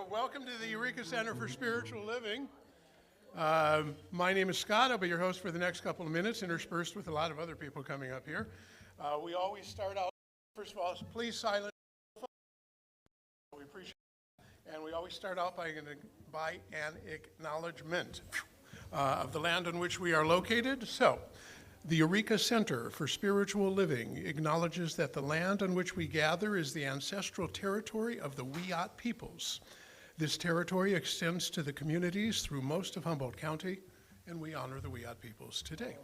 Welcome to the Eureka Center for Spiritual Living. My name is Scott. I'll be your host for the next couple of minutes, interspersed with a lot of other people coming up here. We always start out, first of all, please silence the phone. We appreciate it. And we always start out by an acknowledgement of the land on which we are located. So, the Eureka Center for Spiritual Living acknowledges that the land on which we gather is the ancestral territory of the Wiyot peoples. This territory extends to the communities through most of Humboldt County, and we honor the Wiyot peoples today.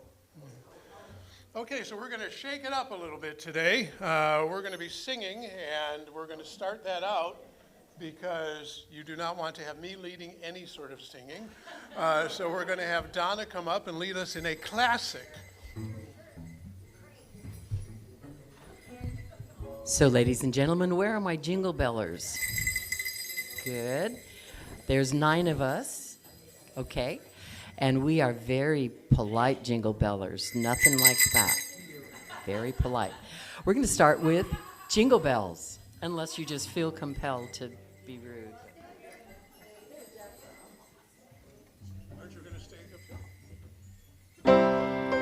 Okay, so we're going to shake it up a little bit today. We're going to be singing, and we're going to start that out because you do not want to have me leading any sort of singing. So we're going to have Donna come up and lead us in a classic. So, ladies and gentlemen, where are my jingle bellers? Good. There's 9 of us, okay? And we are very polite jingle bellers, nothing like that. Very polite. We're going to start with Jingle Bells, unless you just feel compelled to be rude. Aren't you going to stay up here?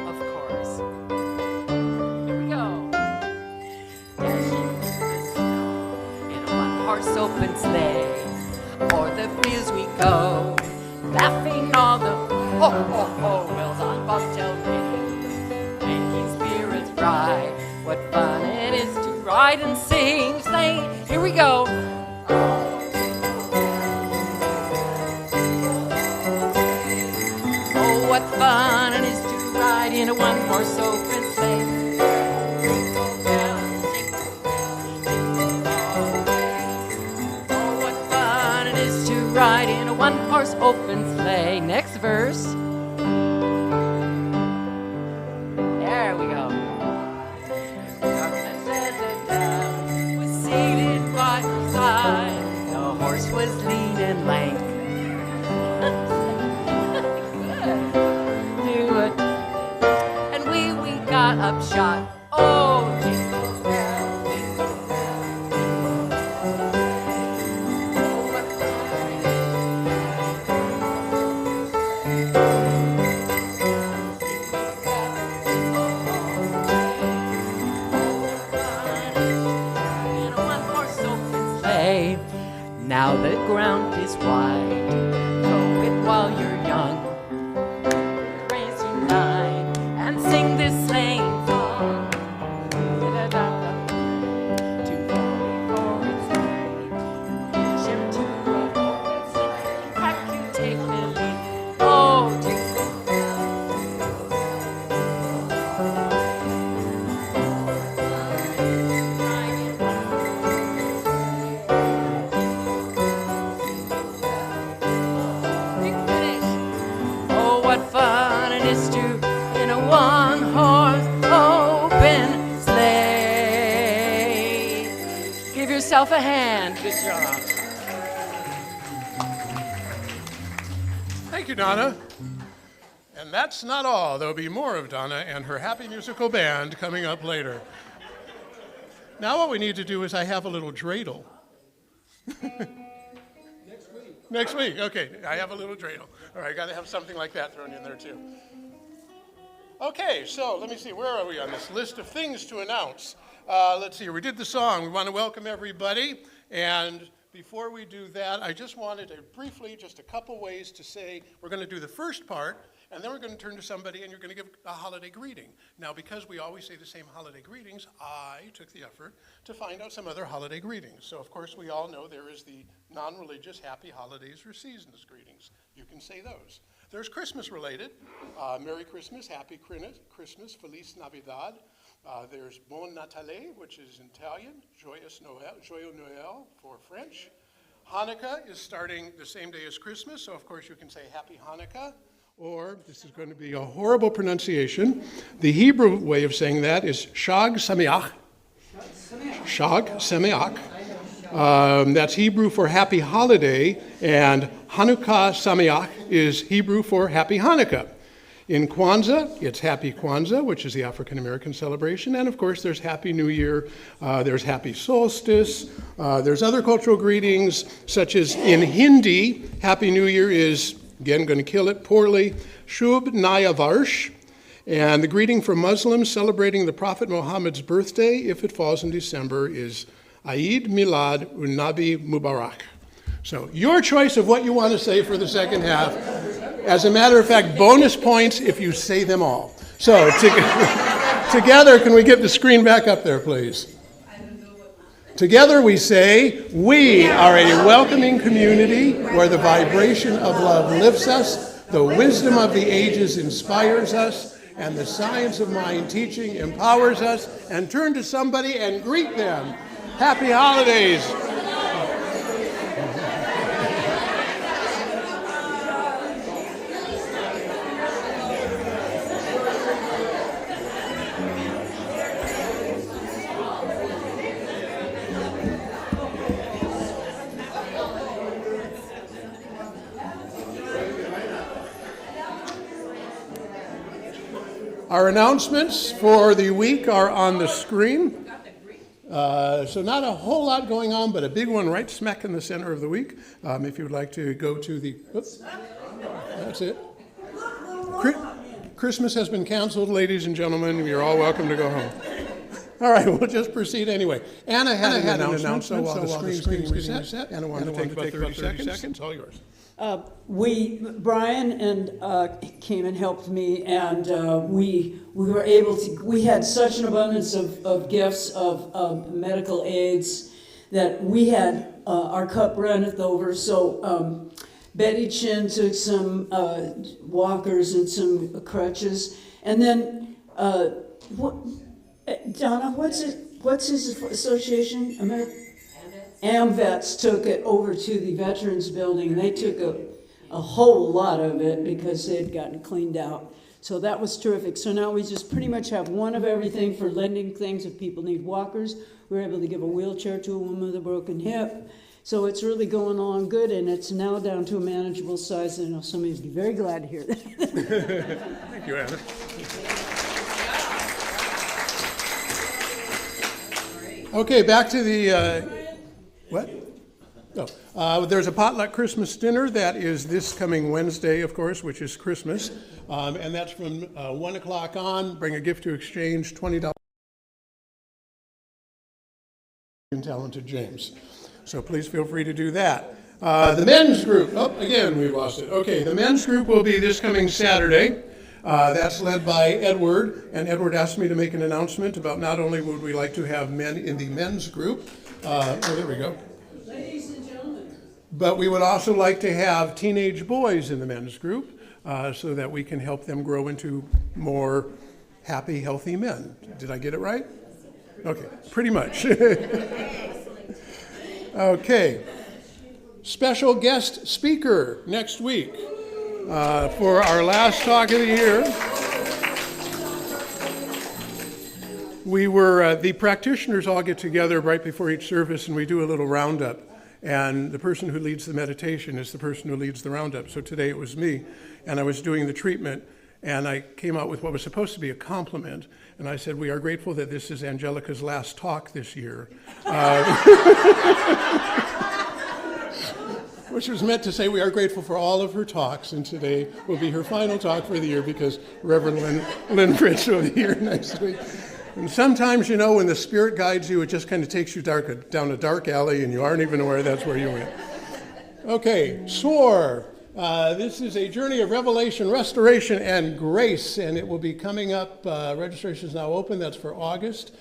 Of course. Here we go. Dashing through the snow in a one-horse open sleigh. O'er the fields we go, laughing all the ho-ho-ho bells on bobtail ring, making spirits bright. What fun it is to ride and sing, sleigh. Here we go. Oh, what fun it is to ride in a one-horse open sleigh. Ride in a one-horse open sleigh. Next verse. There we go. Was seated by her side. The horse was lean and lank. Good. Do it. And we got upshot. Oh, jingle bells, jingle bells, jingle bells. Now the ground is wide, go it while you're young. Raise your line and sing this sleighing song. To for its sleigh, ship to a open sleigh, back you take the lead. Oh, jingle bells, jingle bells, jingle yourself a hand. Good job. Thank you, Donna. And that's not all. There'll be more of Donna and her happy musical band coming up later. Now what we need to do is I have a little dreidel. Next week, okay. I have a little dreidel. All right, got to have something like that thrown in there too. Okay, so let me see. Where are we on this list of things to announce? Let's see, we did the song. We want to welcome everybody. And before we do that, I just wanted to briefly, just a couple ways to say, we're going to do the first part, and then we're going to turn to somebody and you're going to give a holiday greeting. Now, because we always say the same holiday greetings, I took the effort to find out some other holiday greetings. So, of course, we all know there is the non-religious happy holidays or seasons greetings. You can say those. There's Christmas related. Merry Christmas, Happy Christmas, Feliz Navidad. There's Bon Natale, which is in Italian, Joyeux Noël for French. Hanukkah is starting the same day as Christmas, so of course you can say Happy Hanukkah, or this is going to be a horrible pronunciation. The Hebrew way of saying that is Shag Sameach. Shag Sameach. That's Hebrew for Happy Holiday, and Hanukkah Sameach is Hebrew for Happy Hanukkah. In Kwanzaa, it's Happy Kwanzaa, which is the African American celebration. And of course, there's Happy New Year, there's Happy Solstice, there's other cultural greetings, such as in Hindi, Happy New Year is, again, going to kill it poorly, Shubh Naya Varsh. And the greeting for Muslims celebrating the Prophet Muhammad's birthday, if it falls in December, is Eid Milad un Nabi Mubarak. So your choice of what you want to say for the second half. As a matter of fact, bonus points if you say them all. So together, can we get the screen back up there, please? Together we say, we are a welcoming community where the vibration of love lifts us, the wisdom of the ages inspires us, and the science of mind teaching empowers us. And turn to somebody and greet them. Happy holidays. Our announcements for the week are on the screen. So not a whole lot going on, but a big one right smack in the center of the week. If you would like to go to the, oops, that's it. Christmas has been canceled, ladies and gentlemen. You're all welcome to go home. All right, we'll just proceed anyway. Anna had an announcement, so while the screen's getting reset, Anna wanted to take about 30 seconds. All yours. Brian and came and helped me, and we were able to. We had such an abundance of gifts of medical aids that we had our cup runneth over. So Betty Chin took some walkers and some crutches, and then Donna, what's his association? AMVETS took it over to the Veterans Building, and they took a whole lot of it because they'd gotten cleaned out. So that was terrific. So now we just pretty much have one of everything for lending things. If people need walkers, we're able to give a wheelchair to a woman with a broken hip. So it's really going along good, and it's now down to a manageable size. And I know somebody would be very glad to hear that. Thank you, Anna. Okay, back to the, what? Oh, there's a potluck Christmas dinner that is this coming Wednesday, of course, which is Christmas. And that's from 1 o'clock on. Bring a gift to exchange, $20. And talented James. So please feel free to do that. The men's group, again, we lost it. Okay, the men's group will be this coming Saturday. That's led by Edward, and Edward asked me to make an announcement about not only would we like to have men in the men's group, there we go. Ladies and gentlemen. But we would also like to have teenage boys in the men's group so that we can help them grow into more happy, healthy men. Did I get it right? Okay, pretty much. Okay. Special guest speaker next week. For our last talk of the year, the practitioners all get together right before each service and we do a little roundup. And the person who leads the meditation is the person who leads the roundup. So today it was me, and I was doing the treatment, and I came out with what was supposed to be a compliment. And I said, we are grateful that this is Angelica's last talk this year. Which was meant to say we are grateful for all of her talks, and today will be her final talk for the year because Reverend Lynn Fritz will be here next week. And sometimes, you know, when the Spirit guides you, it just kind of takes you down a dark alley, and you aren't even aware that's where you went. Okay, SOAR. This is a journey of revelation, restoration, and grace, and it will be coming up. Registration is now open. That's for August.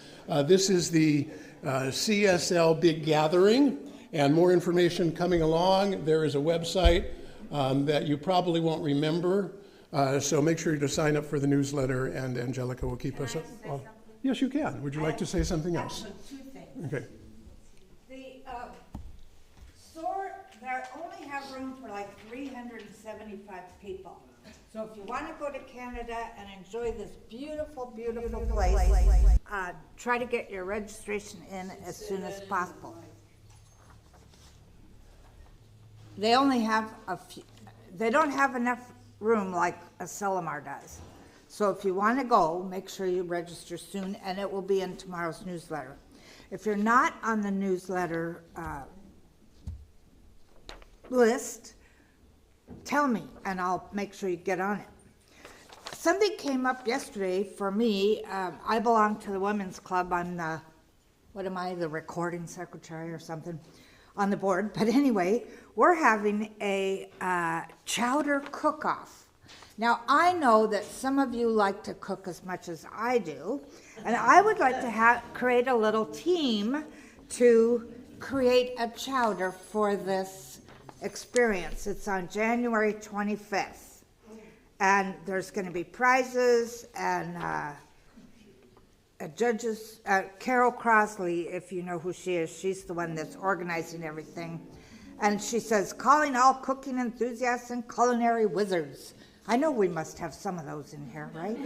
This is the CSL Big Gathering. And more information coming along. There is a website that you probably won't remember. So make sure to sign up for the newsletter, and Angelica will keep us up. Oh, yes, you can. Would you like to say something else? Two things. Okay. The SOAR, they only have room for like 375 people. So if you want to go to Canada and enjoy this beautiful, beautiful place, try to get your registration in as soon as possible. They only have a few, they don't have enough room like a Selimar does. So if you want to go, make sure you register soon, and it will be in tomorrow's newsletter. If you're not on the newsletter list, tell me, and I'll make sure you get on it. Something came up yesterday for me. I belong to the Women's Club. I'm the, what am I, the recording secretary or something on the board. But anyway, we're having a chowder cook-off. Now, I know that some of you like to cook as much as I do, and I would like to create a little team to create a chowder for this experience. It's on January 25th, and there's going to be prizes and judges. Carol Crossley, if you know who she is, she's the one that's organizing everything, and she says, calling all cooking enthusiasts and culinary wizards. I know we must have some of those in here, right?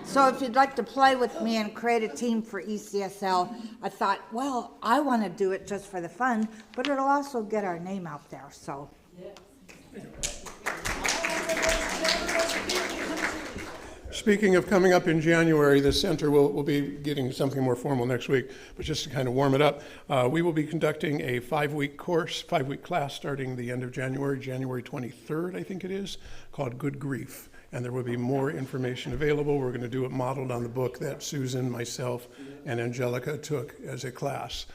So if you'd like to play with me and create a team for ECSL, I thought, well, I want to do it just for the fun, but it'll also get our name out there, so. Speaking of coming up in January, the center will be getting something more formal next week, but just to kind of warm it up, we will be conducting a 5-week course, 5-week class starting the end of January, January 23rd, I think it is, called Good Grief. And there will be more information available. We're going to do it modeled on the book that Susan, myself, and Angelica took as a class.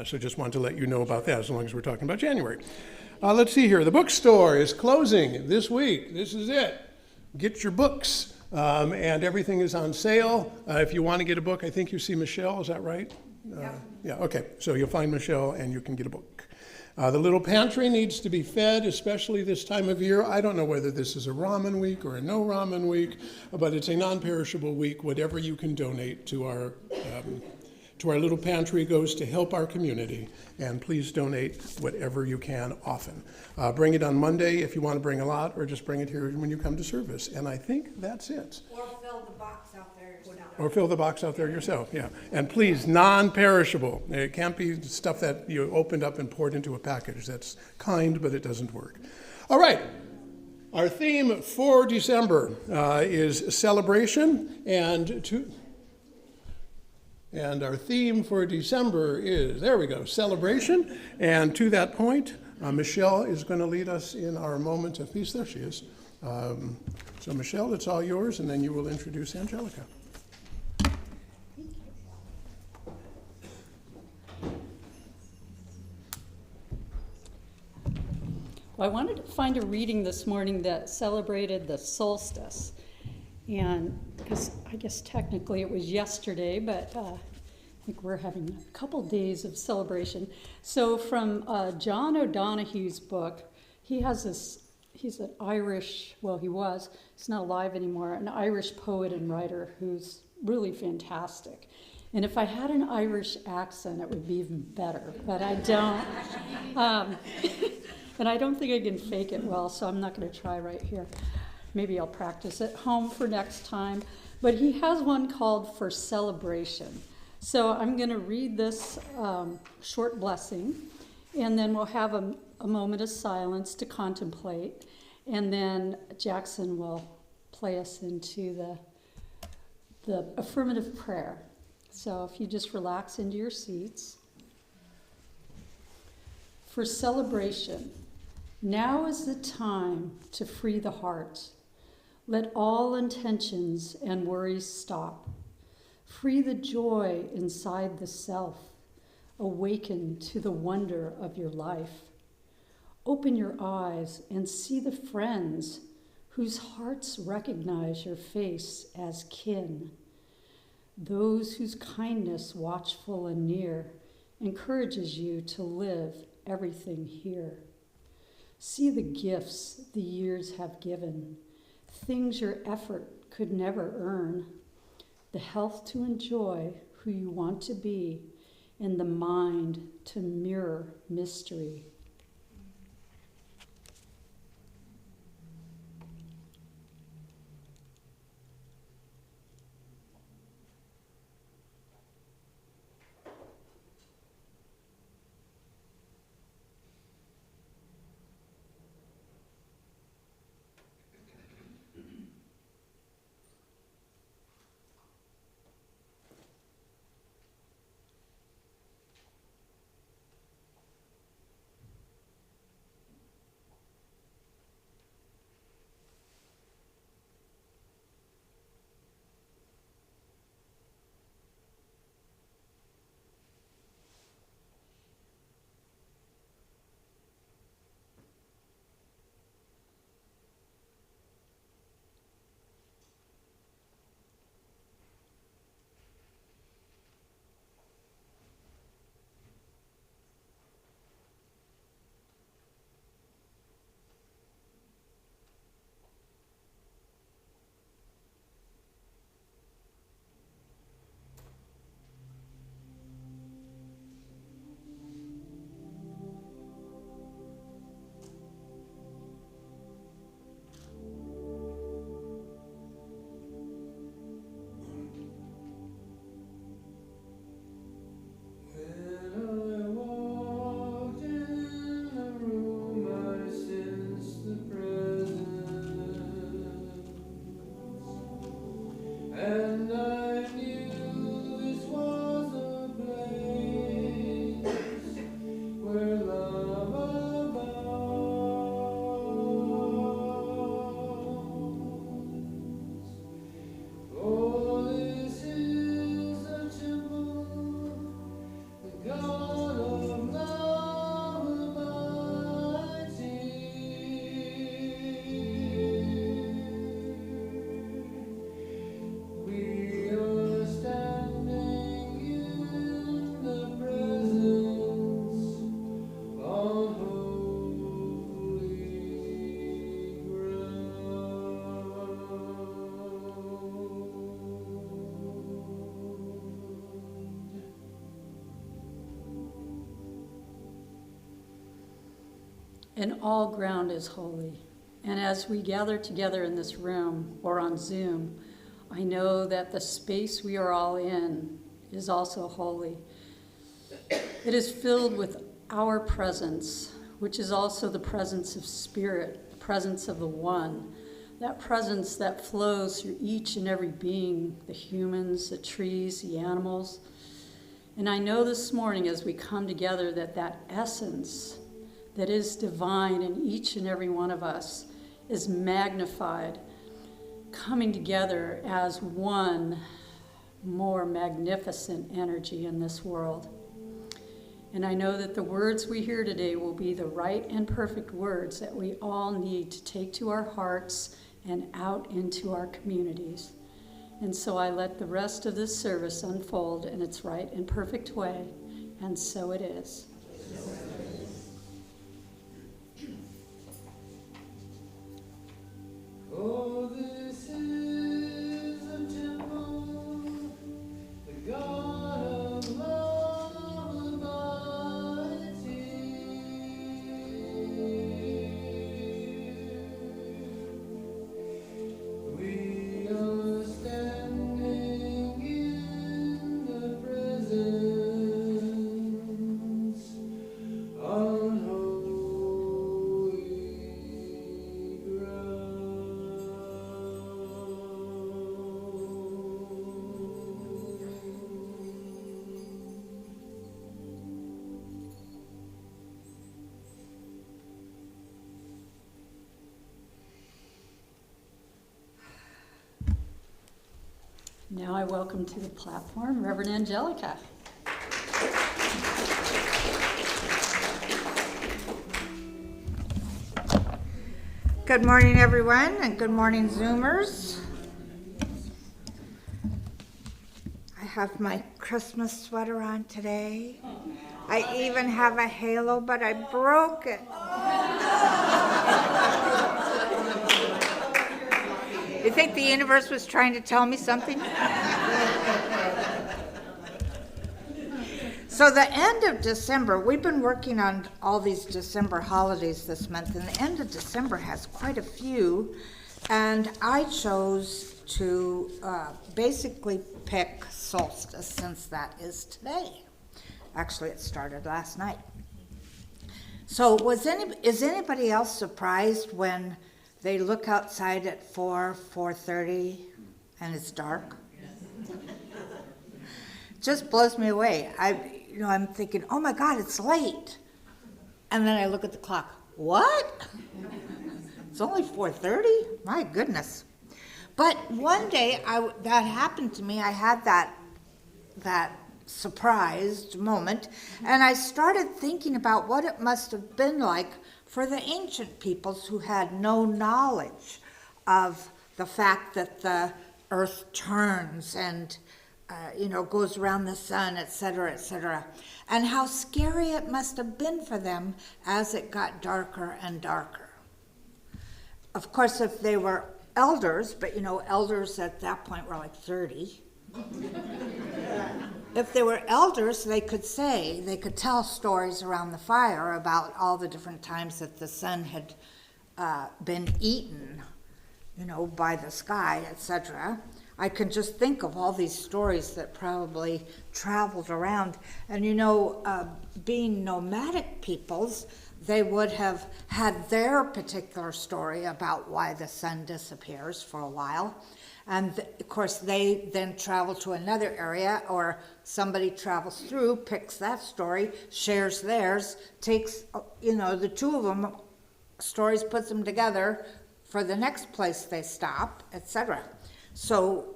So just wanted to let you know about that as long as we're talking about January. Let's see here. The bookstore is closing this week. This is it. Get your books. And everything is on sale. If you want to get a book, I think you see Michele, is that right? Yeah, okay. So you'll find Michele and you can get a book. The little pantry needs to be fed, especially this time of year. I don't know whether this is a ramen week or a no ramen week, but it's a non-perishable week. Whatever you can donate to our little pantry goes to help our community, and please donate whatever you can often. Bring it on Monday if you want to bring a lot, or just bring it here when you come to service. And I think that's it. Or fill the box out there yourself. Or fill the box out there yourself, yeah. And please, non-perishable. It can't be stuff that you opened up and poured into a package. That's kind, but it doesn't work. All right. Our theme for December is celebration, and our theme for December is, there we go, celebration. And to that point, Michele is going to lead us in our moment of peace. There she is. So Michele, it's all yours, and then you will introduce Angelica. Well, I wanted to find a reading this morning that celebrated the solstice. And because I guess technically it was yesterday, but I think we're having a couple days of celebration. So from John O'Donoghue's book, he has this, he's an Irish, well, he's not alive anymore, an Irish poet and writer who's really fantastic. And if I had an Irish accent, it would be even better, but I don't. And I don't think I can fake it well, so I'm not going to try right here. Maybe I'll practice at home for next time. But he has one called For Celebration. So I'm going to read this short blessing, and then we'll have a moment of silence to contemplate, and then Jackson will play us into the affirmative prayer. So if you just relax into your seats. For celebration, now is the time to free the heart. Let all intentions and worries stop. Free the joy inside the self. Awaken to the wonder of your life. Open your eyes and see the friends whose hearts recognize your face as kin. Those whose kindness, watchful and near, encourages you to live everything here. See the gifts the years have given. Things your effort could never earn, the health to enjoy who you want to be, and the mind to mirror mystery. and all ground is holy. And as we gather together in this room or on Zoom, I know that the space we are all in is also holy. It is filled with our presence, which is also the presence of spirit, the presence of the one, that presence that flows through each and every being, the humans, the trees, the animals. And I know this morning as we come together that essence that is divine in each and every one of us is magnified, coming together as one more magnificent energy in this world. And I know that the words we hear today will be the right and perfect words that we all need to take to our hearts and out into our communities. And so I let the rest of this service unfold in its right and perfect way, and so it is. Oh, this is a temple, the God of love abides here. We are standing in the presence on holy ground. Now I welcome to the platform Reverend Angelica. Good morning, everyone, and good morning, Zoomers. I have my Christmas sweater on today. I even have a halo, but I broke it. You think the universe was trying to tell me something? So the end of December, we've been working on all these December holidays this month, and the end of December has quite a few, and I chose to basically pick solstice, since that is today. Actually, it started last night. So is anybody else surprised when they look outside at 4:30 and it's dark? Just blows me away. I'm thinking, oh my God, it's late. And then I look at the clock. What? It's only 4:30? My goodness. But one day that happened to me. I had that surprised moment, and I started thinking about what it must have been like for the ancient peoples who had no knowledge of the fact that the earth turns and goes around the sun, etc., and how scary it must have been for them as it got darker and darker. Of course, if they were elders, but elders at that point were like 30. If they were elders, they could tell stories around the fire about all the different times that the sun had been eaten, by the sky, etc. I can just think of all these stories that probably traveled around. And being nomadic peoples, they would have had their particular story about why the sun disappears for a while. And of course, they then travel to another area, or somebody travels through, picks that story, shares theirs, takes, the two of them stories, puts them together for the next place they stop, etc. So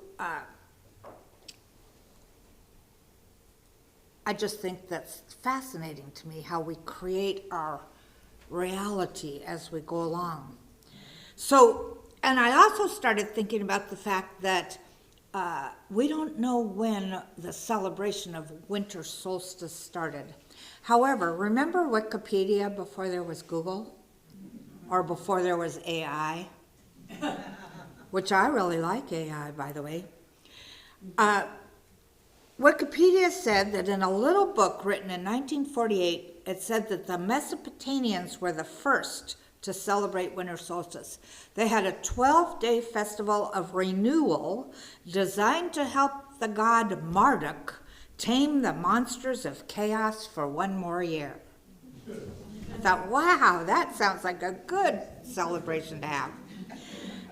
I just think that's fascinating to me, how we create our reality as we go along. So, and I also started thinking about the fact that we don't know when the celebration of winter solstice started. However, remember Wikipedia before there was Google? Or before there was AI? Which I really like AI, by the way. Wikipedia said that in a little book written in 1948, it said that the Mesopotamians were the first to celebrate winter solstice. They had a 12-day festival of renewal designed to help the god Marduk tame the monsters of chaos for one more year. I thought, wow, that sounds like a good celebration to have.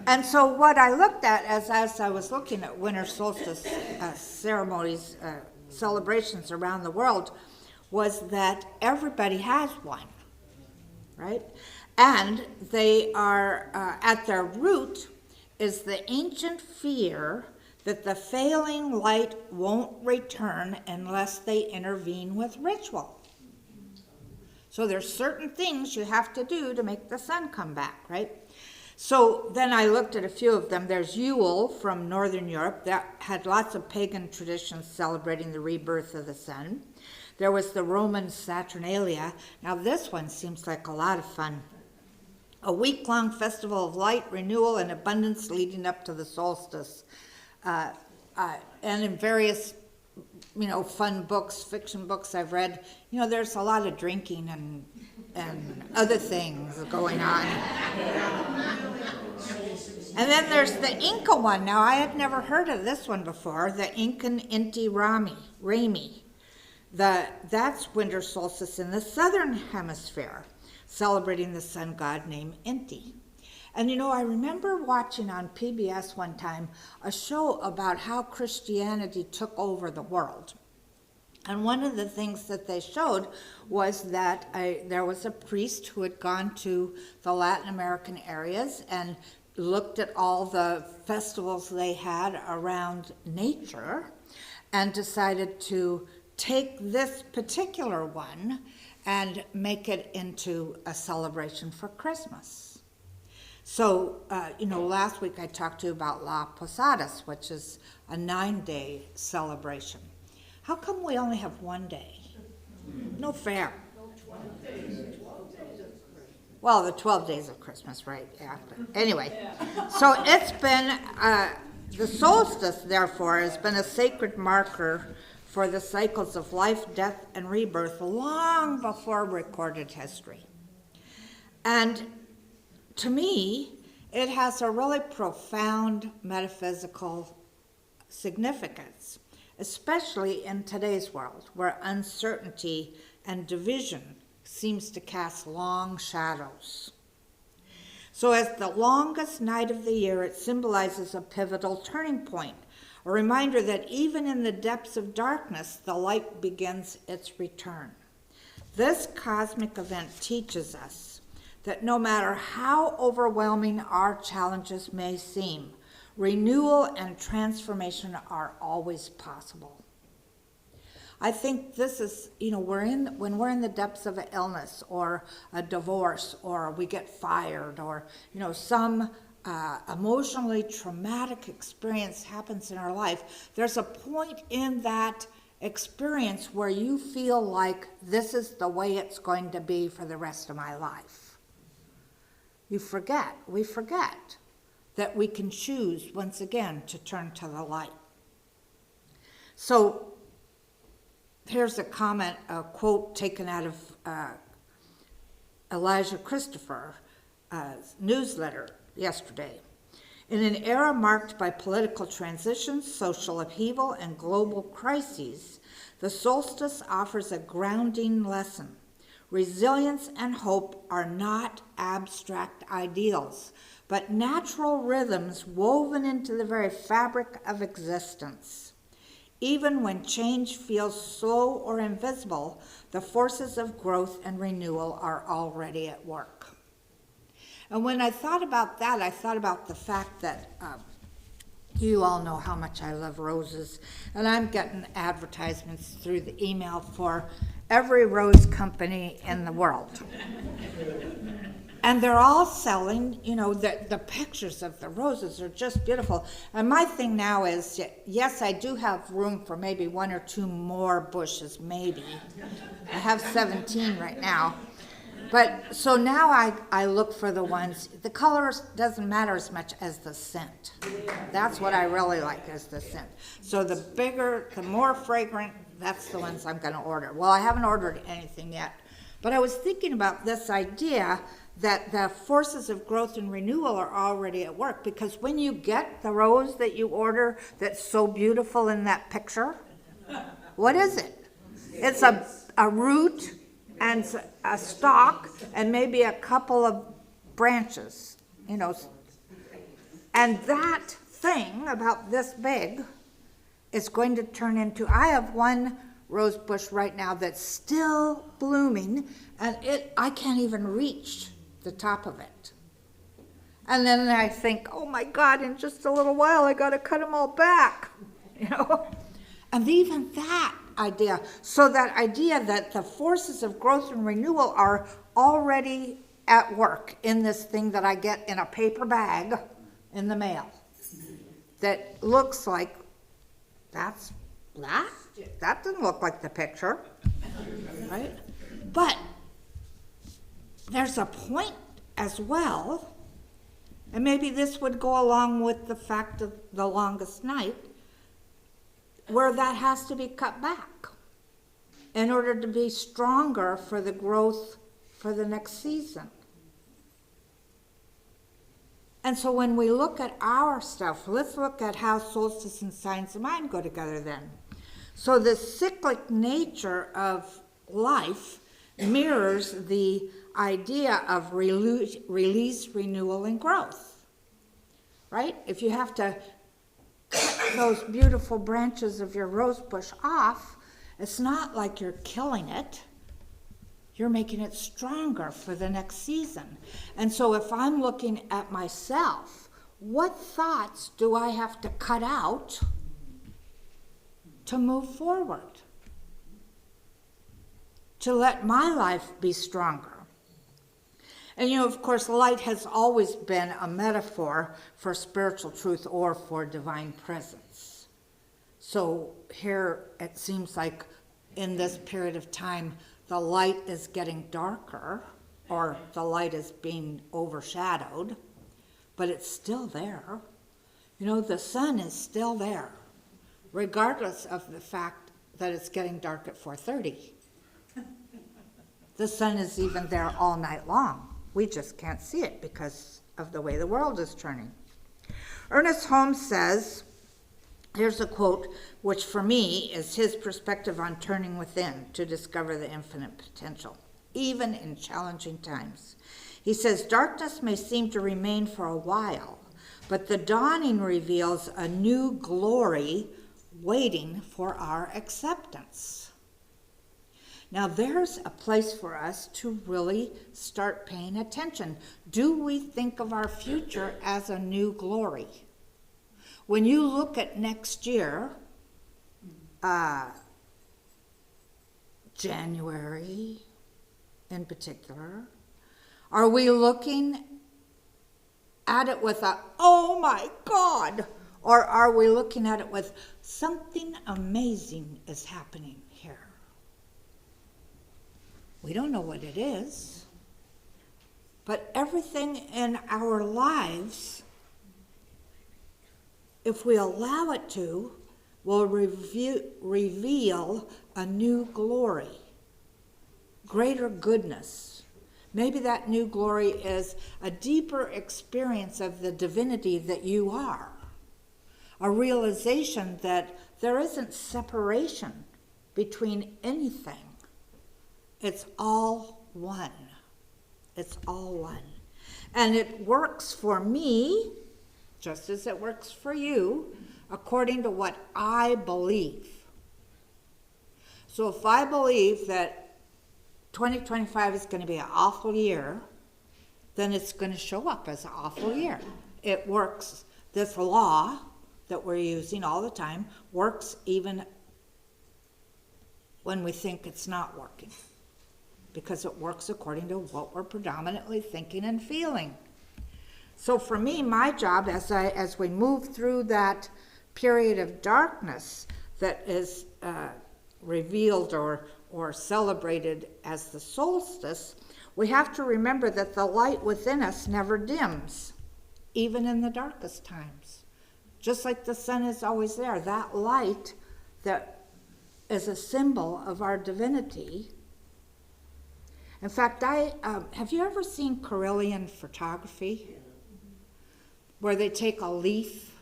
And so what I looked at as I was looking at winter solstice ceremonies, celebrations around the world, was that everybody has one, right? And they are, at their root, is the ancient fear that the failing light won't return unless they intervene with ritual. So there's certain things you have to do to make the sun come back, right? So then I looked at a few of them. There's Yule from Northern Europe that had lots of pagan traditions celebrating the rebirth of the sun. There was the Roman Saturnalia. Now this one seems like a lot of fun. A week-long festival of light, renewal, and abundance leading up to the solstice. And in various, fun books, fiction books I've read, there's a lot of drinking and other things going on. And then there's the Inca one. Now, I had never heard of this one before, the Incan Inti Raymi. That's winter solstice in the southern hemisphere, celebrating the sun god named Inti. And I remember watching on PBS one time a show about how Christianity took over the world. And one of the things that they showed was that there was a priest who had gone to the Latin American areas and looked at all the festivals they had around nature and decided to take this particular one and make it into a celebration for Christmas. So, last week I talked to you about La Posadas, which is a 9-day celebration. How come we only have one day? No fair. Well, the 12 days of Christmas, right? Yeah. Anyway, so it's been, the solstice, therefore, has been a sacred marker for the cycles of life, death, and rebirth long before recorded history. And to me, it has a really profound metaphysical significance, especially in today's world, where uncertainty and division seems to cast long shadows. So as the longest night of the year, it symbolizes a pivotal turning point, a reminder that even in the depths of darkness, the light begins its return. This cosmic event teaches us that no matter how overwhelming our challenges may seem, renewal and transformation are always possible. I think this is, when we're in the depths of an illness or a divorce or we get fired or, some emotionally traumatic experience happens in our life, there's a point in that experience where you feel like this is the way it's going to be for the rest of my life. We forget that we can choose once again to turn to the light. So here's a quote taken out of Elijah Christopher's newsletter yesterday. In an era marked by political transitions, social upheaval, and global crises, the solstice offers a grounding lesson. Resilience and hope are not abstract ideals, but natural rhythms woven into the very fabric of existence. Even when change feels slow or invisible, the forces of growth and renewal are already at work. And when I thought about that, I thought about the fact that you all know how much I love roses, and I'm getting advertisements through the email for every rose company in the world. And they're all selling, the pictures of the roses are just beautiful. And my thing now is, yes, I do have room for maybe 1 or 2 more bushes, maybe. I have 17 right now. But so now I look for the ones, the color doesn't matter as much as the scent. That's what I really like, is the scent. So the bigger, the more fragrant, that's the ones I'm going to order. Well, I haven't ordered anything yet, But I was thinking about this idea that the forces of growth and renewal are already at work, because when you get the rose that you order that's so beautiful in that picture, what is it? It's a root and a stalk and maybe a couple of branches, you know. And that thing about this big is going to turn into, I have one rose bush right now that's still blooming, and I can't even reach the top of it. And then I think, oh my God, in just a little while I got to cut them all back, you know. And even that idea, so that idea that the forces of growth and renewal are already at work in this thing that I get in a paper bag in the mail that looks like that doesn't look like the picture, right? But there's a point as well, and maybe this would go along with the fact of the longest night, where that has to be cut back in order to be stronger for the growth for the next season. And so when we look at our stuff, let's look at how solstice and signs of mind go together then. So the cyclic nature of life mirrors the idea of release, renewal, and growth, right? If you have to cut those beautiful branches of your rose bush off, it's not like you're killing it. You're making it stronger for the next season. And so if I'm looking at myself, what thoughts do I have to cut out to move forward? To let my life be stronger. And you know, of course, light has always been a metaphor for spiritual truth or for divine presence. So here it seems like in this period of time, the light is getting darker, or the light is being overshadowed, but it's still there. You know, the sun is still there, regardless of the fact that it's getting dark at 4:30. The sun is even there all night long. We just can't see it because of the way the world is turning. Ernest Holmes says, here's a quote, which for me is his perspective on turning within to discover the infinite potential, even in challenging times. He says, darkness may seem to remain for a while, but the dawning reveals a new glory waiting for our acceptance. Now there's a place for us to really start paying attention. Do we think of our future as a new glory? When you look at next year, January in particular, are we looking at it with a, oh my God, or are we looking at it with something amazing is happening here? We don't know what it is, but everything in our lives, if we allow it to, will reveal a new glory, greater goodness. Maybe that new glory is a deeper experience of the divinity that you are, a realization that there isn't separation between anything. It's all one. It's all one. And it works for me, just as it works for you, according to what I believe. So if I believe that 2025 is going to be an awful year, then it's going to show up as an awful year. It works. This law that we're using all the time works even when we think it's not working, because it works according to what we're predominantly thinking and feeling. So for me, my job as we move through that period of darkness that is revealed or celebrated as the solstice, we have to remember that the light within us never dims, even in the darkest times. Just like the sun is always there, that light that is a symbol of our divinity. In fact, have you ever seen Carillion photography? Where they take a leaf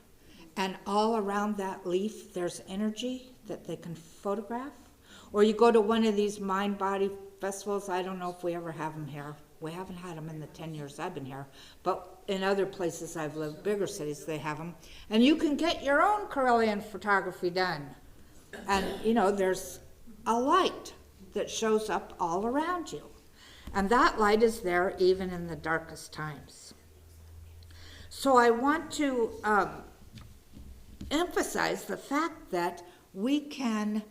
and all around that leaf there's energy that they can photograph? Or you go to one of these mind-body festivals. I don't know if we ever have them here. We haven't had them in the 10 years I've been here. But in other places I've lived, bigger cities, they have them. And you can get your own Carillion photography done. And, you know, there's a light that shows up all around you. And that light is there even in the darkest times. So I want to emphasize the fact that we can,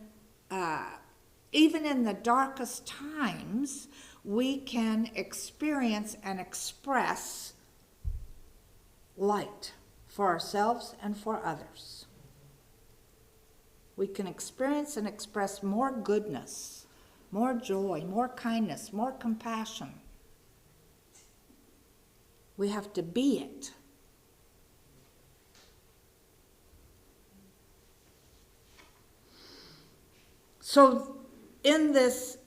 even in the darkest times, we can experience and express light for ourselves and for others. We can experience and express more goodness, more joy, more kindness, more compassion. We have to be it. So in this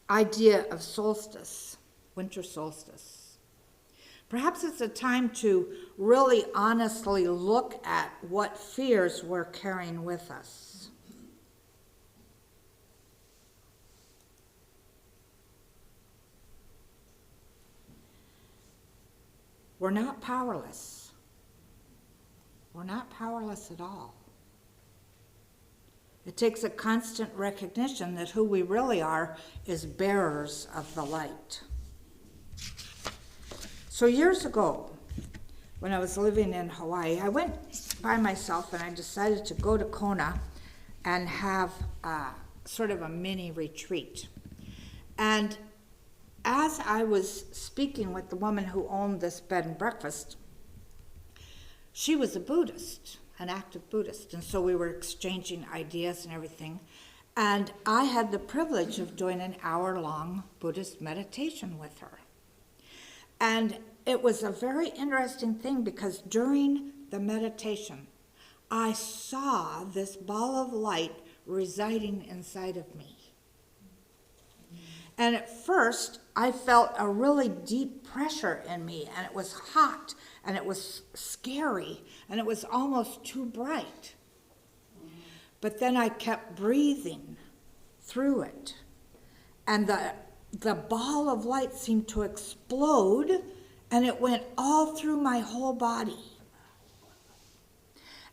idea of solstice, winter solstice, perhaps it's a time to really honestly look at what fears we're carrying with us. We're not powerless. We're not powerless at all. It takes a constant recognition that who we really are is bearers of the light. So years ago, when I was living in Hawaii, I went by myself and I decided to go to Kona and have sort of a mini retreat. And as I was speaking with the woman who owned this bed and breakfast, she was a Buddhist, an active Buddhist, and so we were exchanging ideas and everything. And I had the privilege of doing an hour-long Buddhist meditation with her. And it was a very interesting thing because during the meditation, I saw this ball of light residing inside of me. And at first, I felt a really deep pressure in me, and it was hot, and it was scary, and it was almost too bright. But then I kept breathing through it, and the ball of light seemed to explode, and it went all through my whole body.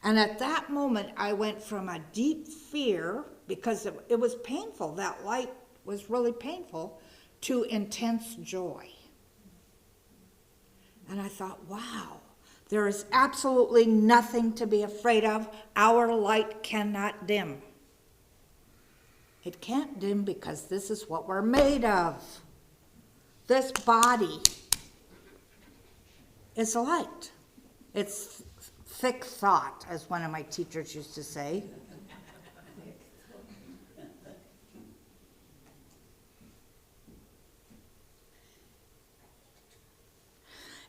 And at that moment, I went from a deep fear, because it was painful, that light was really painful, to intense joy. And I thought, wow, there is absolutely nothing to be afraid of. Our light cannot dim. It can't dim because this is what we're made of. This body is light. It's thick thought, as one of my teachers used to say.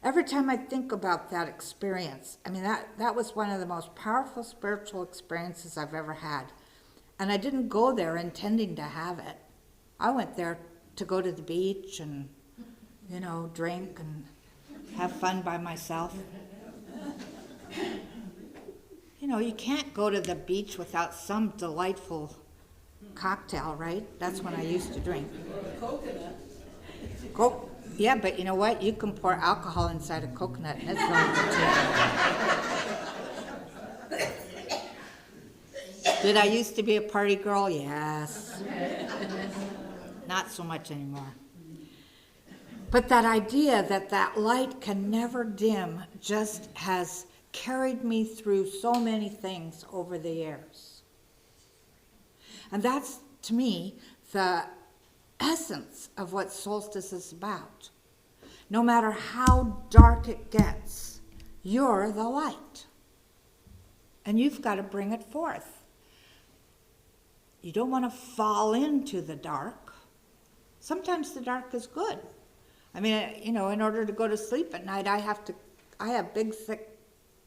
Every time I think about that experience, I mean, that was one of the most powerful spiritual experiences I've ever had. And I didn't go there intending to have it. I went there to go to the beach and, you know, drink and have fun by myself. You know, you can't go to the beach without some delightful cocktail, right? That's when I used to drink. Coconut. Yeah, but you know what? You can pour alcohol inside a coconut, and it's really good too. Did I used to be a party girl? Yes. Not so much anymore. But that idea that that light can never dim just has carried me through so many things over the years. And that's, to me, the essence of what solstice is about. No matter how dark it gets, you're the light. And you've got to bring it forth. You don't want to fall into the dark. Sometimes the dark is good. I mean, you know, in order to go to sleep at night, I have big, thick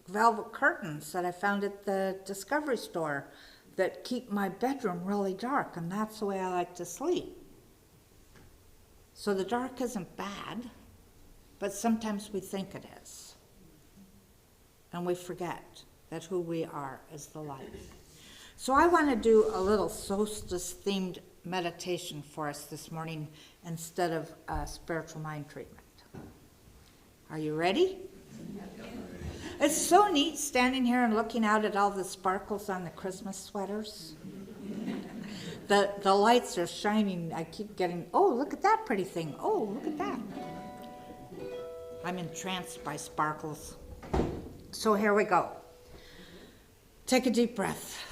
velvet curtains that I found at the Discovery store that keep my bedroom really dark, and that's the way I like to sleep. So the dark isn't bad, but sometimes we think it is. And we forget that who we are is the light. So I want to do a little solstice-themed meditation for us this morning instead of a spiritual mind treatment. Are you ready? It's so neat standing here and looking out at all the sparkles on the Christmas sweaters. The lights are shining. I keep getting, oh, look at that pretty thing. Oh, look at that. I'm entranced by sparkles. So here we go. Take a deep breath.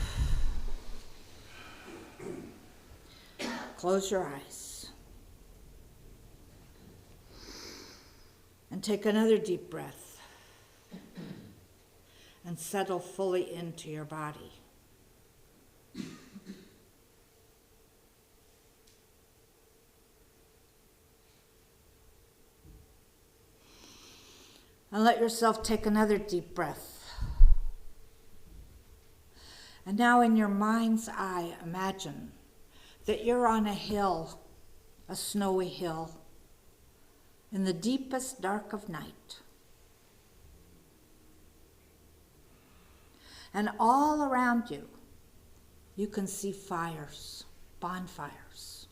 Close your eyes. And take another deep breath. And settle fully into your body. And let yourself take another deep breath. And now in your mind's eye, imagine that you're on a hill, a snowy hill, in the deepest dark of night. And all around you, you can see fires, bonfires.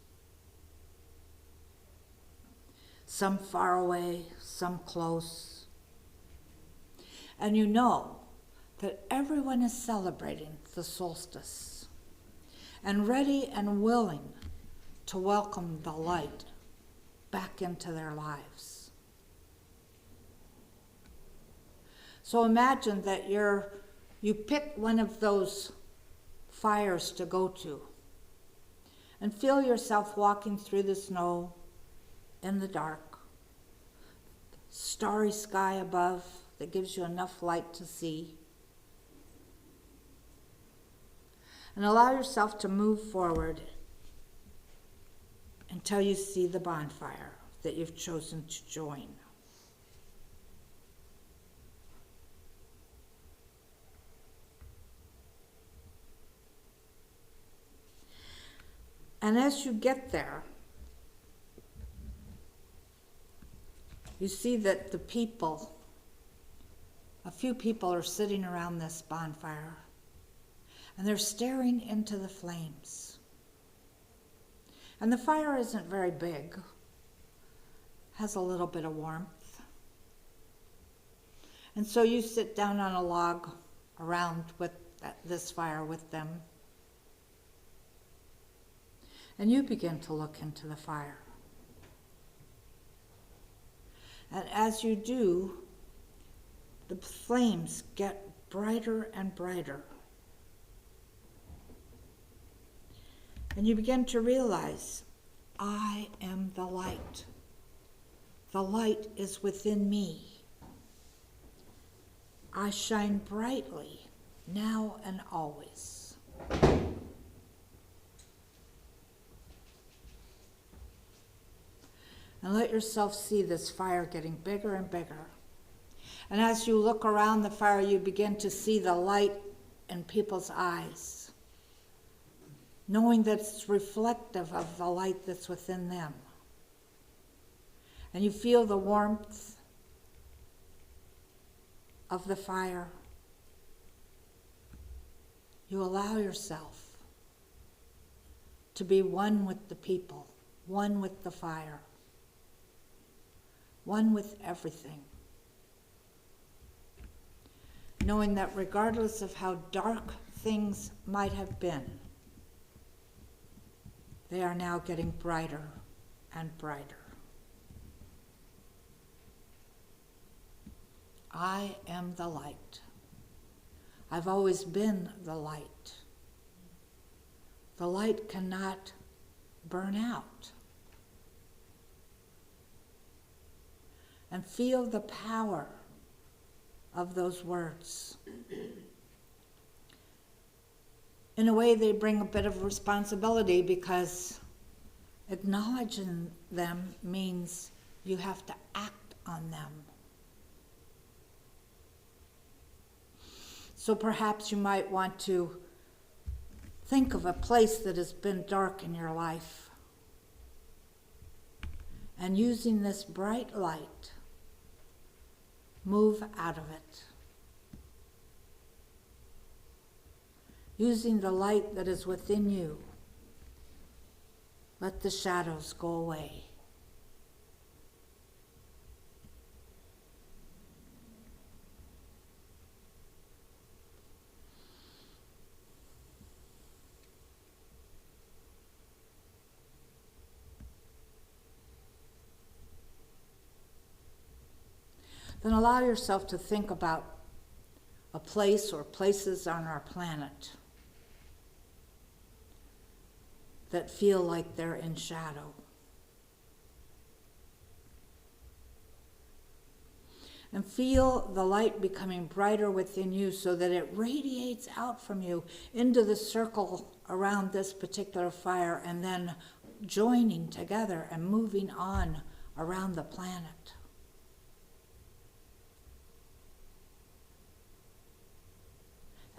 Some far away, some close. And you know that everyone is celebrating the solstice and ready and willing to welcome the light back into their lives. So imagine that you pick one of those fires to go to and feel yourself walking through the snow in the dark, starry sky above that gives you enough light to see. And allow yourself to move forward until you see the bonfire that you've chosen to join. And as you get there, you see that a few people are sitting around this bonfire, and they're staring into the flames. And the fire isn't very big, has a little bit of warmth. And so you sit down on a log around with this fire with them, and you begin to look into the fire. And as you do, the flames get brighter and brighter. And you begin to realize, I am the light. The light is within me. I shine brightly, now and always. And let yourself see this fire getting bigger and bigger. And as you look around the fire, you begin to see the light in people's eyes, knowing that it's reflective of the light that's within them. And you feel the warmth of the fire. You allow yourself to be one with the people, one with the fire, one with everything. Knowing that regardless of how dark things might have been, they are now getting brighter and brighter. I am the light. I've always been the light. The light cannot burn out. And feel the power of those words. In a way, they bring a bit of responsibility because acknowledging them means you have to act on them. So perhaps you might want to think of a place that has been dark in your life And using this bright light, move out of it. Using the light that is within you, let the shadows go away. Then allow yourself to think about a place or places on our planet that feel like they're in shadow. And feel the light becoming brighter within you so that it radiates out from you into the circle around this particular fire and then joining together and moving on around the planet.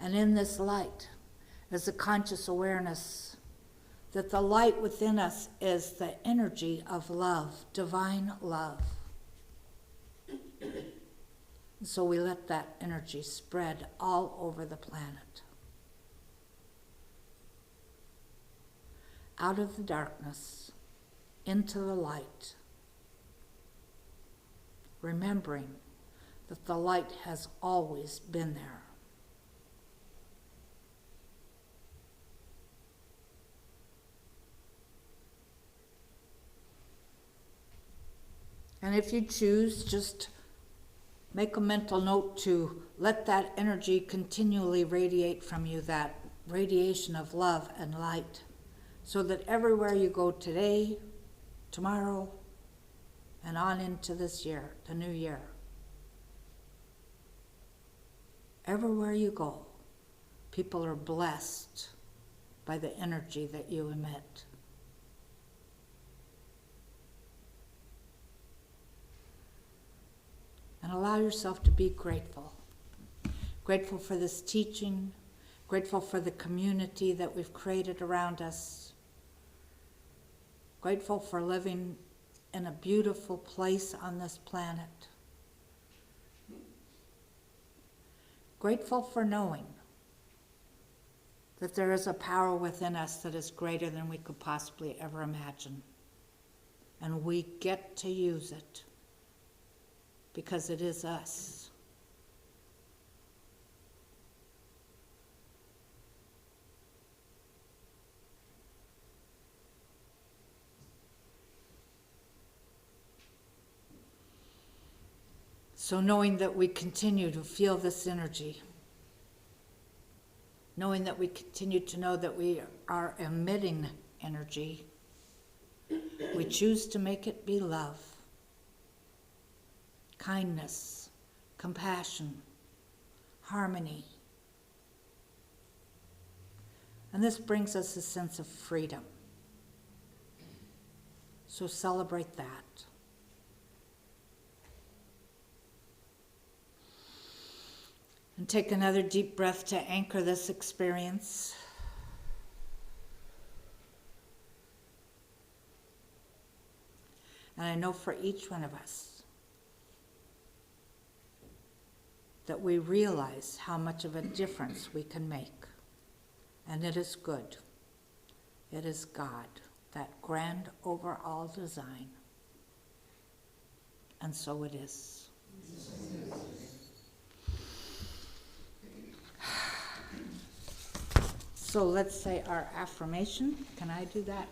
And in this light is a conscious awareness that the light within us is the energy of love, divine love. So we let that energy spread all over the planet. Out of the darkness, into the light. Remembering that the light has always been there. And if you choose, just make a mental note to let that energy continually radiate from you, that radiation of love and light, so that everywhere you go today, tomorrow, and on into this year, the new year, everywhere you go, people are blessed by the energy that you emit. And allow yourself to be grateful. Grateful for this teaching, grateful for the community that we've created around us, grateful for living in a beautiful place on this planet, grateful for knowing that there is a power within us that is greater than we could possibly ever imagine, and we get to use it. Because it is us. So knowing that we continue to feel this energy, knowing that we continue to know that we are emitting energy, we choose to make it be love. Kindness, compassion, harmony. And this brings us a sense of freedom. So celebrate that. And take another deep breath to anchor this experience. And I know for each one of us, that we realize how much of a difference we can make. And it is good. It is God, that grand overall design. And so it is. So let's say our affirmation. Can I do that?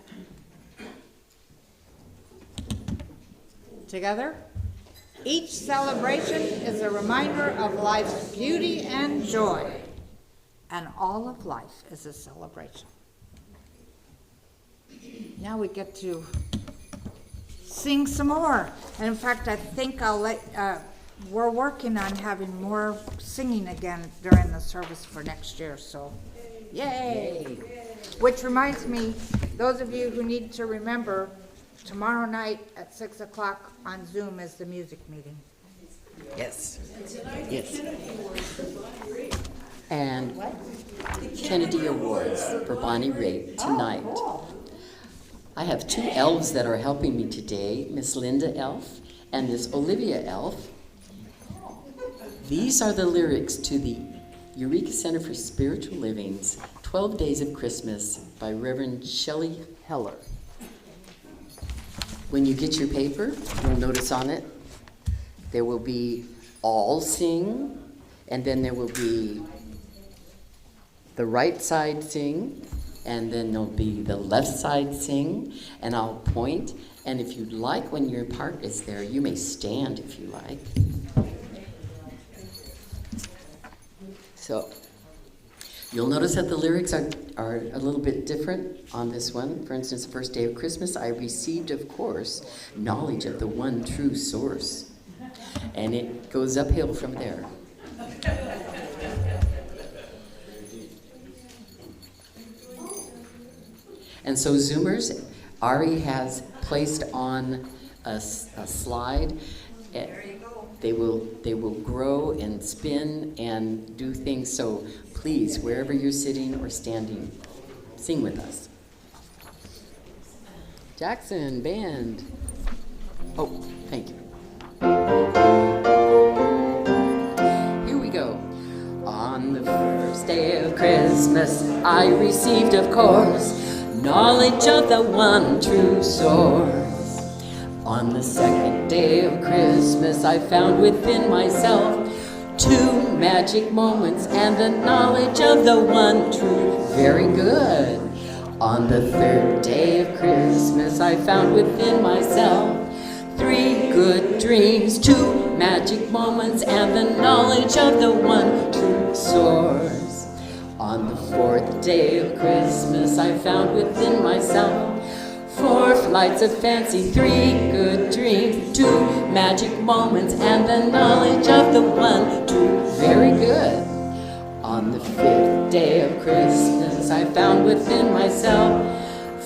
Together? Each celebration is a reminder of life's beauty and joy, and all of life is a celebration. Now we get to sing some more. And in fact, I think we're working on having more singing again during the service for next year, so yay! Which reminds me, those of you who need to remember, tomorrow night at 6 o'clock on Zoom is the music meeting. Yes. Yes. And Kennedy Awards for Bonnie Raitt tonight. I have two elves that are helping me today, Miss Linda Elf and Miss Olivia Elf. These are the lyrics to the Eureka Center for Spiritual Living's 12 Days of Christmas by Reverend Shelley Heller. When you get your paper, you'll notice on it, there will be all sing, and then there will be the right side sing, and then there'll be the left side sing, and I'll point, and if you'd like, when your part is there, you may stand if you like. So, you'll notice that the lyrics are a little bit different on this one. For instance, the first day of Christmas, I received, of course, knowledge of the one true source. And it goes uphill from there. And so Zoomers, Ari has placed on a slide. They will grow and spin and do things. So please, wherever you're sitting or standing, sing with us. Jackson, band. Oh, thank you. Here we go. On the first day of Christmas, I received, of course, knowledge of the one true source. On the second day of Christmas, I found within myself 2 magic moments and the knowledge of the one true. Very good. On the third day of Christmas, I found within myself 3 good dreams, 2 magic moments, and the knowledge of the one true source. On the fourth day of Christmas, I found within myself 4 flights of fancy, 3 good dreams, 2 magic moments, and the knowledge of the one true. Very good. On the 5th day of Christmas, I found within myself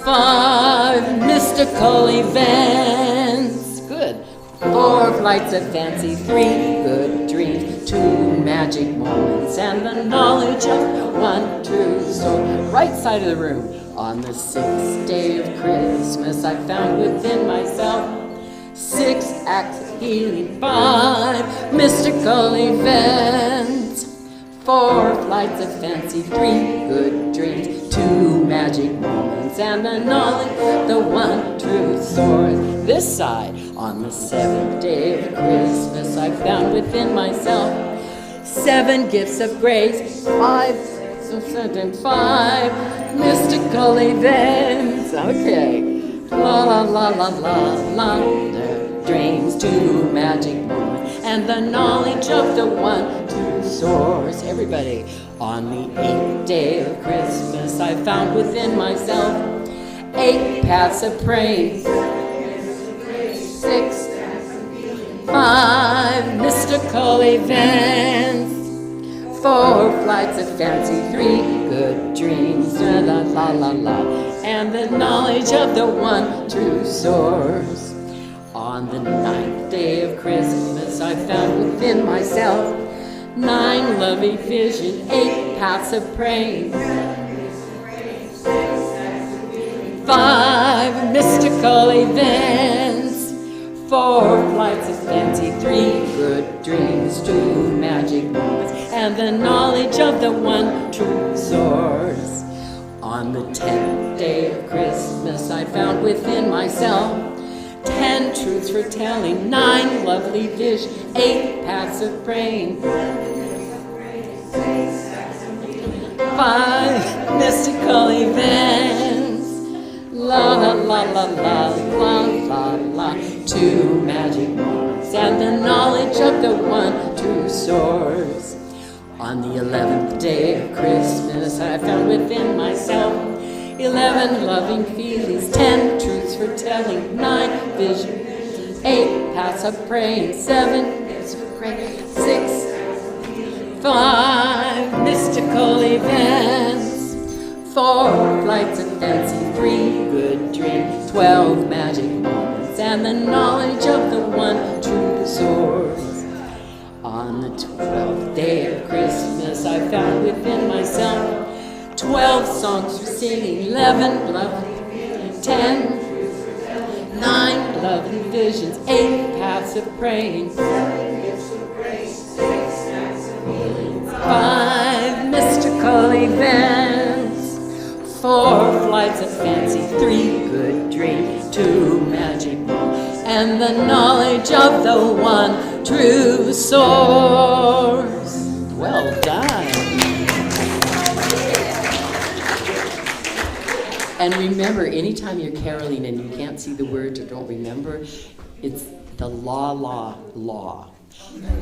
5 mystical events. Good. 4 flights of fancy, 3 good dreams, 2 magic moments, and the knowledge of the one true soul. Right side of the room. On the 6th day of Christmas, I found within myself 6 acts of healing, 5 mystical events, 4 flights of fancy, 3 good dreams, 2 magic moments, and the knowledge of the one true source. This side. On the 7th day of Christmas, I found within myself 7 gifts of grace, 5 mystical events. Okay. La la la la la la. Dreams, 2 magic moments, and the knowledge of the one true source. Everybody. On the 8th day of Christmas, I found within myself 8 paths of praise, 6 5 mystical events, 4 flights of fancy, 3 good dreams, la la la la la, and the knowledge of the one true source. On the 9th day of Christmas, I found within myself 9 loving vision, 8 paths of praise, 5 mystical events, 4 flights of fancy, 3 good dreams, 2 magic moments, and the knowledge of the one true source. On the 10th day of Christmas, I found within myself 10 truths for telling, 9 lovely visions, 8 paths of praying, 5 mystical events, la la la la la la la la, 2 magic moments, and the knowledge of the one true source. On the 11th day of Christmas, I found within myself 11 loving feelings, 10 truths for telling, 9 vision, 8 paths of praying, 7 gifts of praying, 6 5 mystical events, 4 flights of fancy, 3 good dreams, 12 magic moments, and the knowledge of the one true source. On the 12th day of Christmas, I found within myself 12 songs for singing, 11 love, 10 lovely visions, 8 paths of praying, 5 mystical events, 4 flights of fancy, 3 good dreams, 2 magic moments, and the knowledge of the one true source. Well done. And remember, anytime you're caroling and you can't see the words or don't remember, it's the la la la.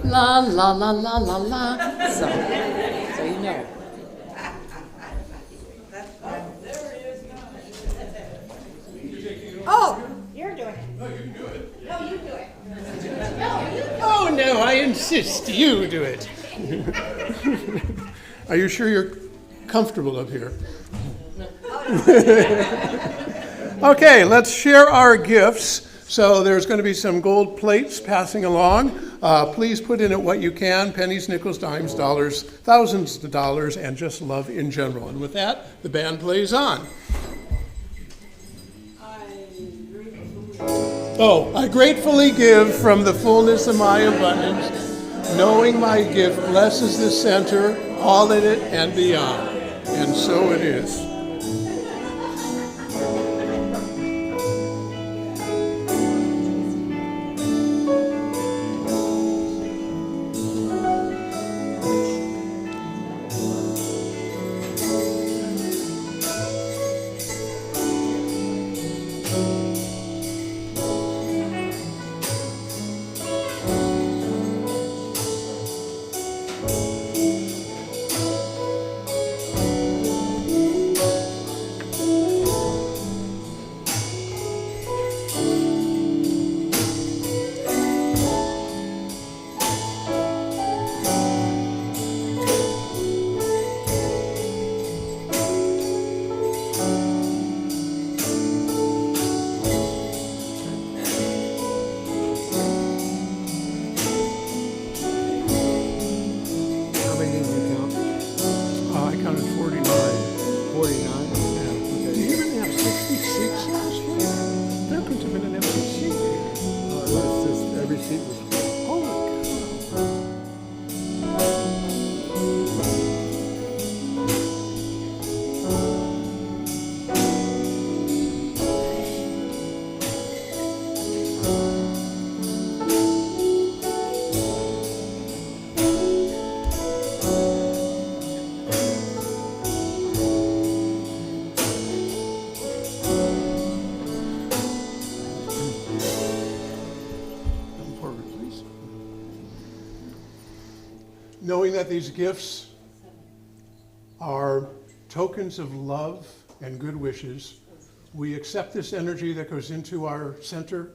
La la la la la la. So you know. Oh, you're doing it. No, you can do it. No, you do it. Oh, no, I insist you do it. Are you sure you're comfortable up here? Okay, let's share our gifts. So there's going to be some gold plates passing along. Please put in it what you can, pennies, nickels, dimes, dollars, thousands of dollars, and just love in general. And with that, the band plays on. Oh, I gratefully give from the fullness of my abundance, knowing my gift blesses the center, all in it and beyond. And so it is. Knowing that these gifts are tokens of love and good wishes, we accept this energy that goes into our center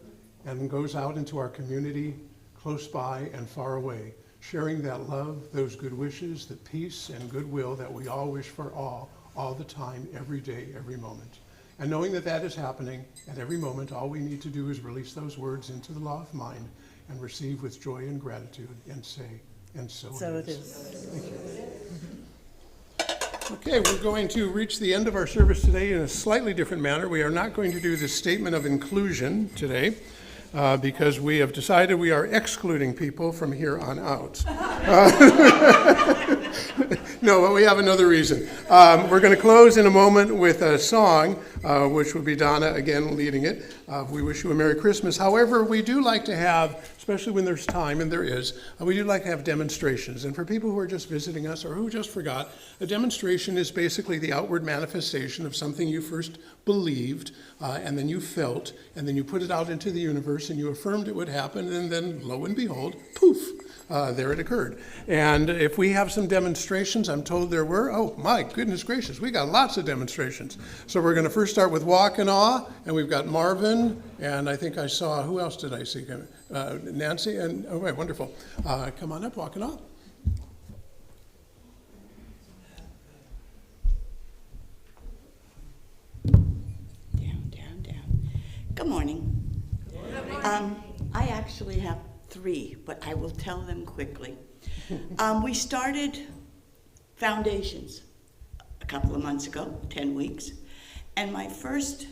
and goes out into our community, close by and far away, sharing that love, those good wishes, the peace and goodwill that we all wish for all the time, every day, every moment. And knowing that that is happening at every moment, all we need to do is release those words into the law of mind and receive with joy and gratitude and say, and so it is. Thank you. Okay, we're going to reach the end of our service today in a slightly different manner. We are not going to do the statement of inclusion today because we have decided we are excluding people from here on out. No, but we have another reason. We're going to close in a moment with a song, which will be Donna again leading it. We wish you a Merry Christmas. However, we do like to have, especially when there's time, and there is, we do like to have demonstrations. And for people who are just visiting us or who just forgot, a demonstration is basically the outward manifestation of something you first believed, and then you felt, and then you put it out into the universe, and you affirmed it would happen, and then lo and behold, poof, there it occurred. And if we have some demonstrations, I'm told there were, oh my goodness gracious, we got lots of demonstrations. So we're going to first start with Walk in Awe, and we've got Marvin, and I think I saw, who else did I see? Nancy, and, oh right, wonderful. Come on up, Walk in Awe. Down. Good morning. I actually have 3, but I will tell them quickly. We started foundations a couple of months ago, 10 weeks, and my first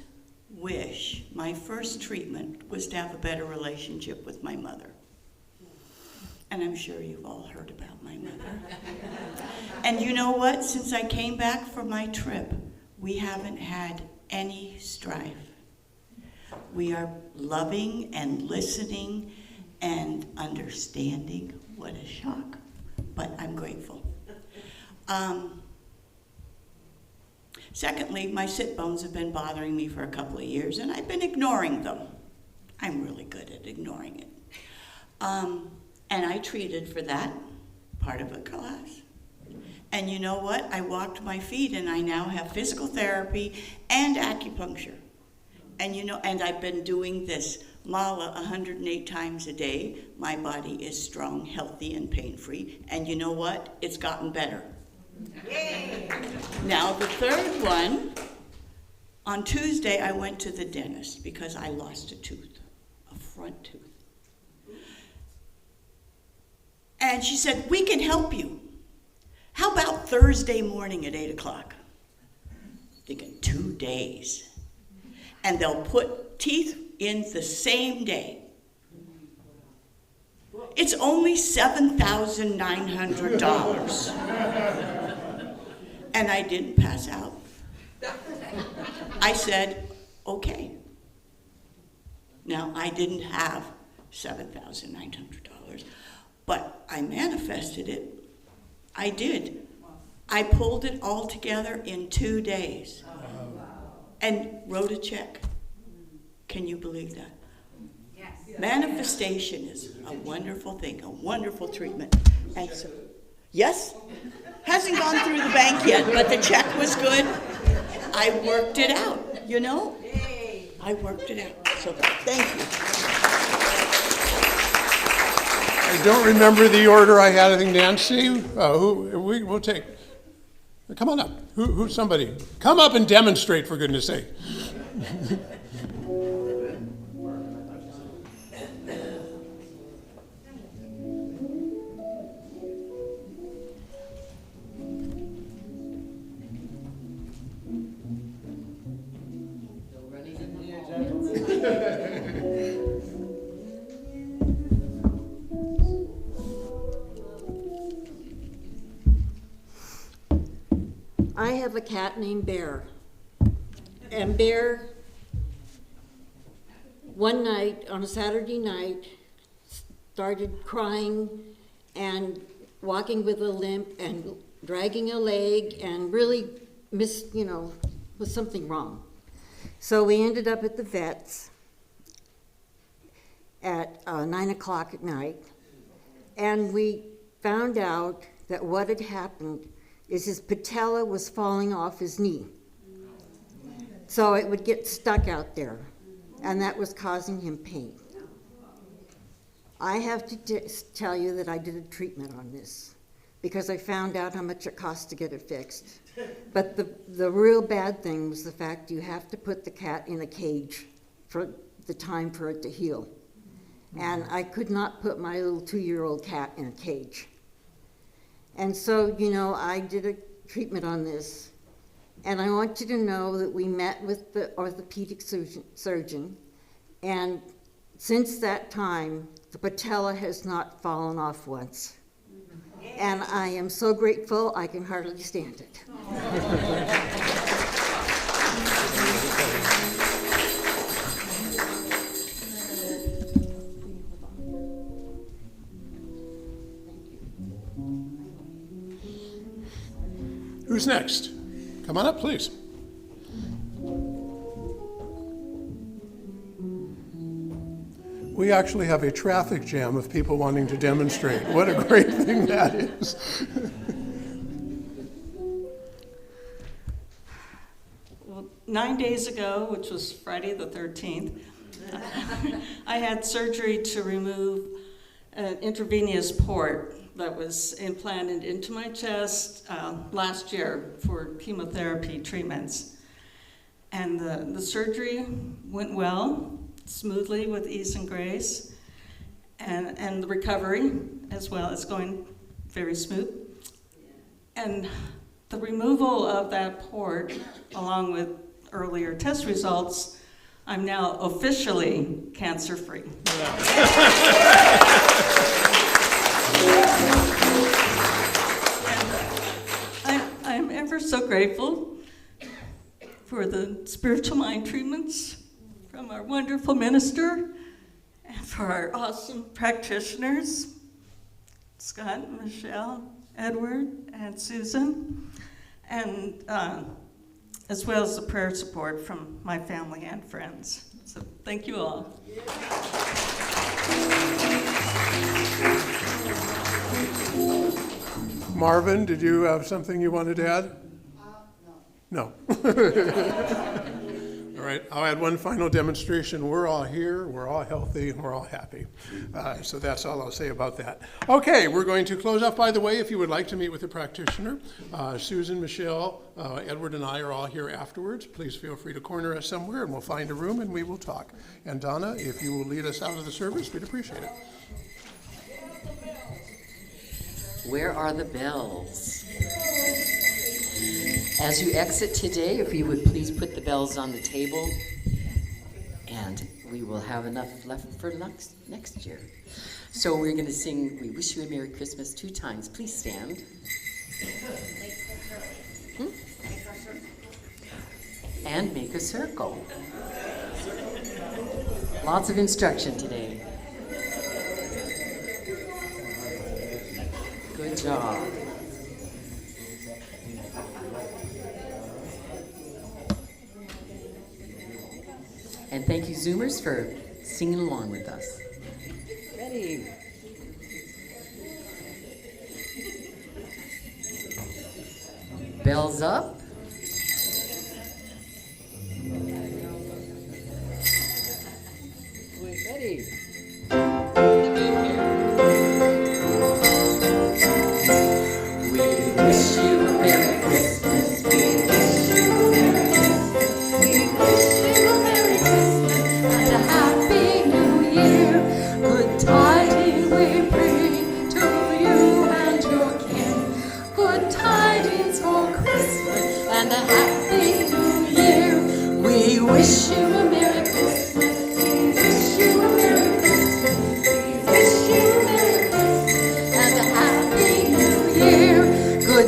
wish my first treatment was to have a better relationship with my mother. And I'm sure you've all heard about my mother. And you know what? Since I came back from my trip, we haven't had any strife. We are loving and listening and understanding. What a shock. But I'm grateful. Secondly, my sit bones have been bothering me for a couple of years, and I've been ignoring them. I'm really good at ignoring it. And I treated for that, part of a class. And you know what? I walked my feet, and I now have physical therapy and acupuncture. And you know, and I've been doing this mala 108 times a day. My body is strong, healthy, and pain-free. And you know what? It's gotten better. Yay! Now the third one, on Tuesday I went to the dentist because I lost a tooth, a front tooth. And she said, we can help you. How about Thursday morning at 8 o'clock? Thinking 2 days. And they'll put teeth in the same day. It's only $7,900. And I didn't pass out. I said, okay. Now, I didn't have $7,900, but I manifested it. I did. I pulled it all together in 2 days and wrote a check. Can you believe that? Yes. Manifestation is a wonderful thing, a wonderful treatment. And so, yes, hasn't gone through the bank yet, but the check was good. I worked it out, you know? I worked it out. So thank you. I don't remember the order I had. I think Nancy, we'll take. Come on up. Who's somebody? Come up and demonstrate, for goodness sake. I have a cat named Bear. And Bear, one night, on a Saturday night, started crying and walking with a limp and dragging a leg and really was something wrong. So we ended up at the vet's at 9 o'clock at night, and we found out that what had happened is his patella was falling off his knee. So it would get stuck out there, and that was causing him pain. I have to tell you that I did a treatment on this because I found out how much it cost to get it fixed. But the real bad thing was the fact you have to put the cat in a cage for the time for it to heal. And I could not put my little 2-year-old cat in a cage. And so, I did a treatment on this. And I want you to know that we met with the orthopedic surgeon. And since that time, the patella has not fallen off once. And I am so grateful I can hardly stand it. Who's next? Come on up, please. We actually have a traffic jam of people wanting to demonstrate. What a great thing that is. Well, 9 days ago, which was Friday the 13th, I had surgery to remove an intravenous port that was implanted into my chest last year for chemotherapy treatments. And the surgery went well, smoothly, with ease and grace, and the recovery as well is going very smooth. And the removal of that port, along with earlier test results, I'm now officially cancer-free. I'm ever so grateful for the spiritual mind treatments from our wonderful minister and for our awesome practitioners, Scott, Michele, Edward, and Susan, and as well as the prayer support from my family and friends. So thank you all. Marvin, did you have something you wanted to add? No. All right, I'll add one final demonstration. We're all here, we're all healthy, we're all happy. So that's all I'll say about that. Okay, we're going to close off. By the way, if you would like to meet with a practitioner, Susan, Michele, Edward, and I are all here afterwards. Please feel free to corner us somewhere and we'll find a room and we will talk. And Donna, if you will lead us out of the service, we'd appreciate it. Where are the bells? As you exit today, if you would please put the bells on the table, and we will have enough left for next year. So we're going to sing We Wish You a Merry Christmas 2 times. Please stand. And make a circle. Lots of instruction today. Good job. And thank you, Zoomers, for singing along with us. Ready? Bells up. Ready?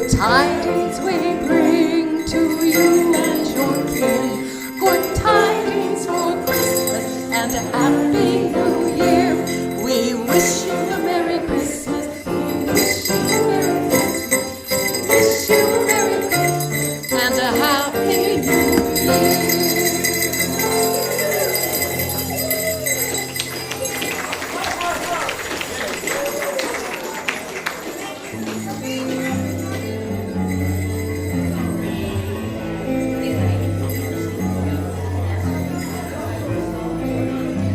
Tidings we bring to you and your kin. Good tidings for Christmas and a happy new year. We wish you a Merry Christmas. We wish you a Merry Christmas. We wish you a Merry Christmas and a happy new year.